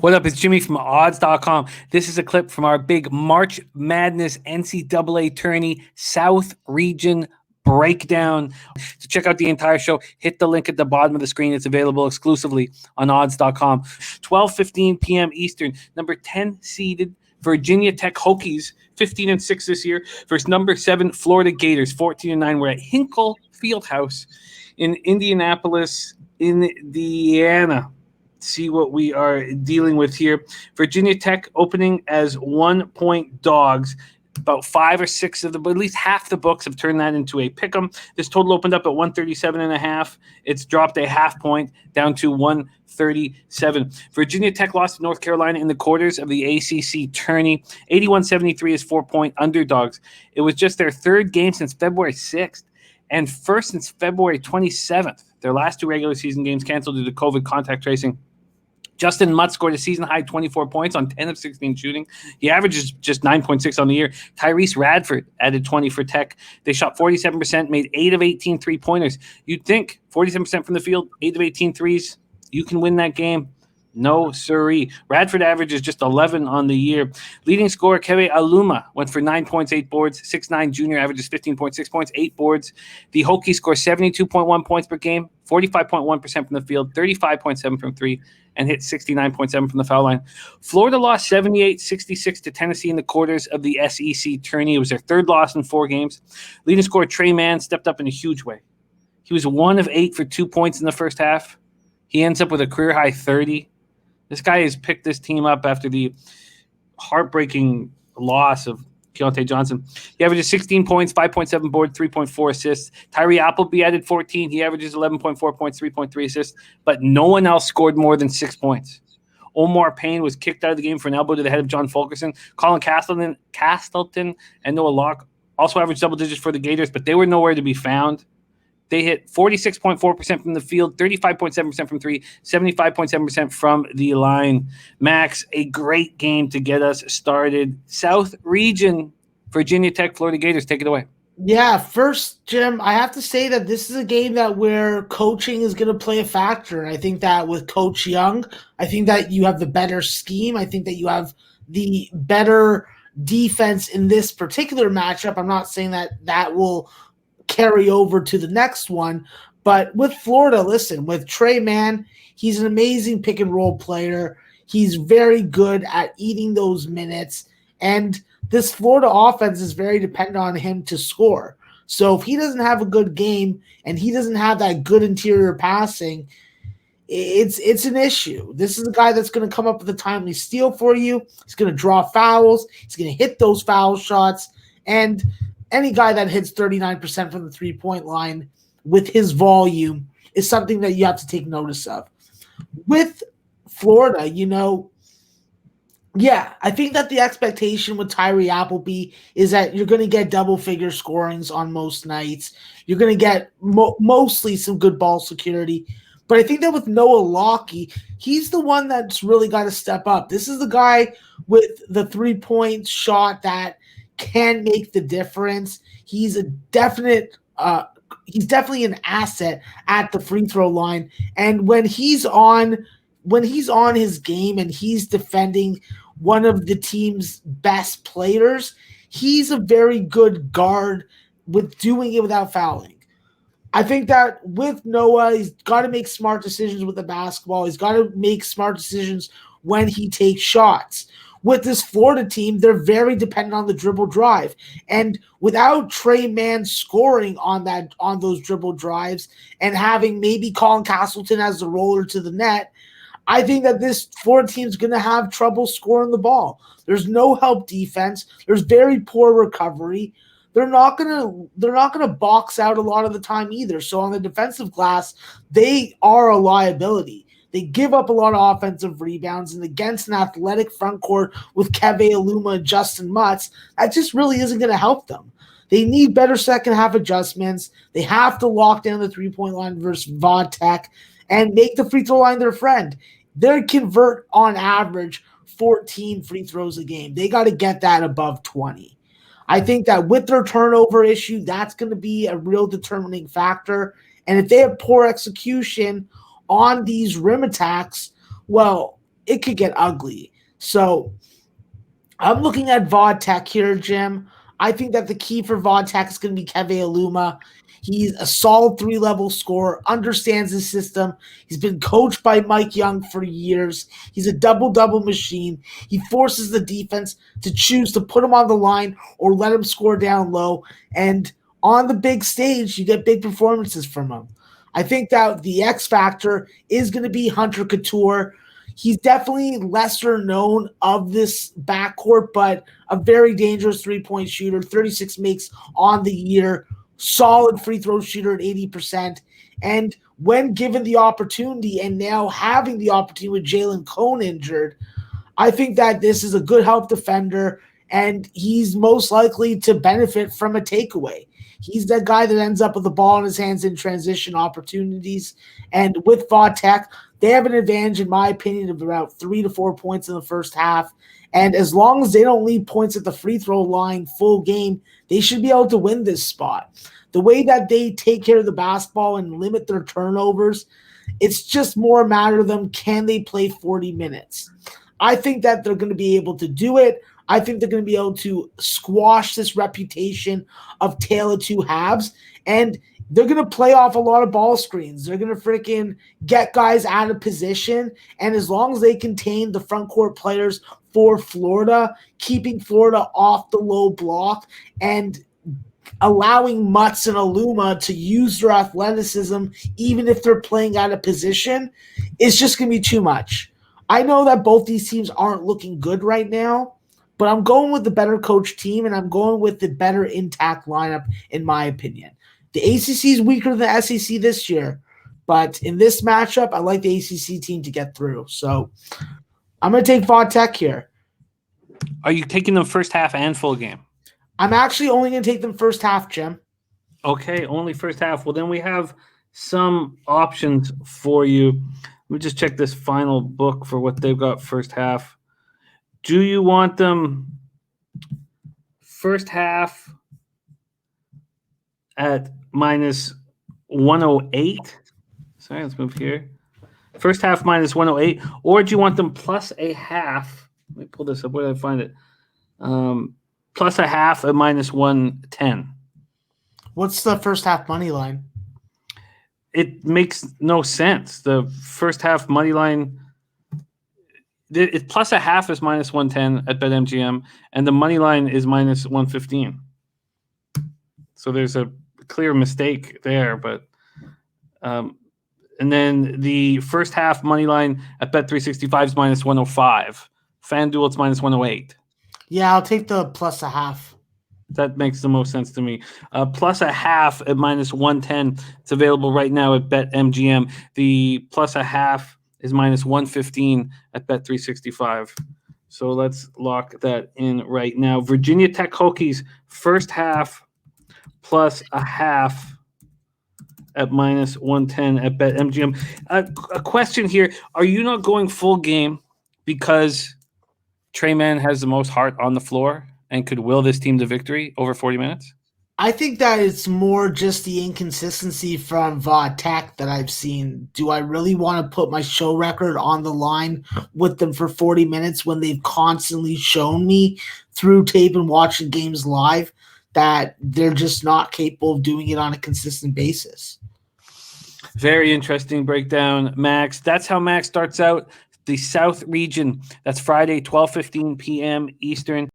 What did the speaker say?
What up? It's Jimmy from odds.com. This is a clip from our big March Madness NCAA tourney South Region breakdown. To check out the entire show, hit the link at the bottom of the screen. It's available exclusively on odds.com. 12:15 p.m. Eastern. Number 10 seeded Virginia Tech Hokies, 15-6 this year, versus number 7 Florida Gators, 14-9. We're at Hinkle Fieldhouse in Indianapolis, Indiana. See what we are dealing with here. Virginia Tech opening as 1-point dogs. About 5 or 6 of at least half the books have turned that into a pick'em. This total opened up at 137.5. It's dropped a half point down to 137. Virginia Tech lost to North Carolina in the quarters of the ACC tourney. 81-73 is 4-point underdogs. It was just their third game since February 6th and first since February 27th. Their last 2 regular season games canceled due to COVID contact tracing. Justin Mutt scored a season-high 24 points on 10 of 16 shooting. He averages just 9.6 on the year. Tyrese Radford added 20 for Tech. They shot 47%, made 8 of 18 three-pointers. You'd think 47% from the field, 8 of 18 threes, you can win that game. No, siree. Radford averages just 11 on the year. Leading scorer Keve Aluma went for 9 points, 8 boards. 6'9" junior averages 15.6 points, 8 boards. The Hokies score 72.1 points per game, 45.1% from the field, 35.7 from 3, and hit 69.7 from the foul line. Florida lost 78-66 to Tennessee in the quarters of the SEC tourney. It was their third loss in 4 games. Leading scorer Trey Mann stepped up in a huge way. He was 1 of 8 for 2 points in the first half. He ends up with a career-high 30. This guy has picked this team up after the heartbreaking loss of Keontae Johnson. He averages 16 points, 5.7 boards, 3.4 assists. Tyree Appleby added 14. He averages 11.4 points, 3.3 assists. But no one else scored more than 6 points. Omar Payne was kicked out of the game for an elbow to the head of John Fulkerson. Colin Castleton and Noah Locke also averaged double digits for the Gators, but they were nowhere to be found. They hit 46.4% from the field, 35.7% from 3, 75.7% from the line. Max, a great game to get us started. South Region, Virginia Tech, Florida Gators, take it away. Yeah, first, Jim, I have to say that this is a game where coaching is going to play a factor. I think that with Coach Young, I think that you have the better scheme. I think that you have the better defense in this particular matchup. I'm not saying that will carry over to the next one. But with Florida, listen, with Trey Mann, he's an amazing pick and roll player. He's very good at eating those minutes. And this Florida offense is very dependent on him to score. So if he doesn't have a good game and he doesn't have that good interior passing, it's an issue. This is a guy that's going to come up with a timely steal for you. He's going to draw fouls. He's going to hit those foul shots. And any guy that hits 39% from the three-point line with his volume is something that you have to take notice of. With Florida, I think that the expectation with Tyree Appleby is that you're going to get double-figure scorings on most nights. You're going to get mostly some good ball security. But I think that with Noah Locke, he's the one that's really got to step up. This is the guy with the three-point shot that can make the difference. He's definitely an asset at the free throw line. And when he's on his game and he's defending one of the team's best players, he's a very good guard with doing it without fouling. I think that with Noah, he's got to make smart decisions with the basketball. He's got to make smart decisions when he takes shots. With this Florida team, they're very dependent on the dribble drive. And without Trey Mann scoring on those dribble drives and having maybe Colin Castleton as the roller to the net, I think that this Florida team is going to have trouble scoring the ball. There's no help defense. There's very poor recovery. They're not gonna box out a lot of the time either. So on the defensive glass, they are a liability. They give up a lot of offensive rebounds, and against an athletic front court with Keve Aluma and Justin Mutz, that just really isn't going to help them. They need better second half adjustments. They have to lock down the three-point line versus Vod Tech and make the free throw line their friend. They convert on average 14 free throws a game. They got to get that above 20. I think that with their turnover issue, that's going to be a real determining factor. And if they have poor execution on these rim attacks, well, it could get ugly. So I'm looking at Vodtech here, Jim. I think that the key for Vodtech is going to be Keve Aluma. He's a solid 3-level scorer, understands the system. He's been coached by Mike Young for years. He's a double-double machine. He forces the defense to choose to put him on the line or let him score down low. And on the big stage, you get big performances from him. I think that the X factor is going to be Hunter Couture. He's definitely lesser known of this backcourt, but a very dangerous three-point shooter, 36 makes on the year, solid free throw shooter at 80%. And when given the opportunity and now having the opportunity with Jalen Cone injured, I think that this is a good help defender, and he's most likely to benefit from a takeaway. He's that guy that ends up with the ball in his hands in transition opportunities. And with Vodtech, they have an advantage, in my opinion, of about 3 to 4 points in the first half. And as long as they don't leave points at the free throw line full game, they should be able to win this spot. The way that they take care of the basketball and limit their turnovers, it's just more a matter of them, can they play 40 minutes? I think that they're going to be able to do it. I think they're going to be able to squash this reputation of tale of two halves, and they're going to play off a lot of ball screens. They're going to freaking get guys out of position, and as long as they contain the front court players for Florida, keeping Florida off the low block and allowing Mutz and Aluma to use their athleticism, even if they're playing out of position, it's just going to be too much. I know that both these teams aren't looking good right now, but I'm going with the better coach team, and I'm going with the better intact lineup, in my opinion. The ACC is weaker than the SEC this year, but in this matchup, I like the ACC team to get through. So I'm going to take Vodtech here. Are you taking them first half and full game? I'm actually only going to take them first half, Jim. Okay, only first half. Well, then we have some options for you. Let me just check this final book for what they've got first half. Do you want them first half at minus 108? Sorry, let's move here. First half minus 108. Or do you want them plus a half? Let me pull this up. Where did I find it? Plus a half at minus 110. What's the first half money line? It makes no sense. The first half money line, plus a half is minus 110 at BetMGM, and the money line is minus 115. So there's a clear mistake there, but and then the first half money line at Bet365 is minus 105. FanDuel, it's minus 108. Yeah, I'll take the plus a half. That makes the most sense to me. Plus a half at minus 110. It's available right now at BetMGM. The plus a half is minus 115 at Bet365. So let's lock that in right now. Virginia Tech Hokies, first half plus a half at minus 110 at BetMGM. A question here. Are you not going full game because Trey Mann has the most heart on the floor and could will this team to victory over 40 minutes? I think that it's more just the inconsistency from Vodtech that I've seen. Do I really want to put my show record on the line with them for 40 minutes when they've constantly shown me through tape and watching games live that they're just not capable of doing it on a consistent basis? Very interesting breakdown, Max. That's how Max starts out the South region. That's Friday, 12:15 p.m. Eastern.